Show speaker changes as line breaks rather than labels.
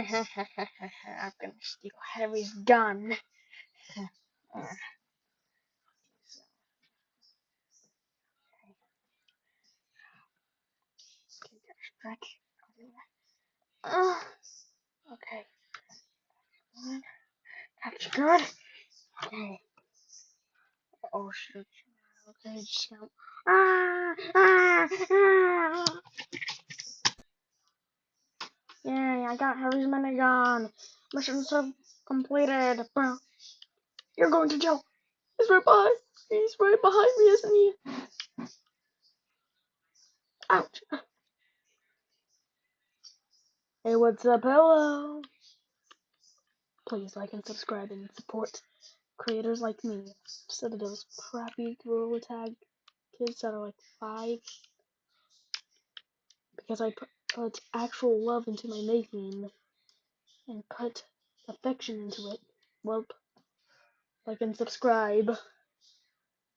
I'm gonna steal Harry's gun. Stretch. Okay. That's good. Okay. Oh shoot. Okay, just go. Ah, ah, ah. Yay, I got Harry's minigun. Mission completed. Bro, you're going to jail. He's right behind. He's right behind me, isn't he? Ouch. Hey, what's up? Hello. Please like and subscribe and support creators like me instead of those crappy Gorilla Tag kids that are like 5. Because I put actual love into my making and put affection into it. Well, like and subscribe.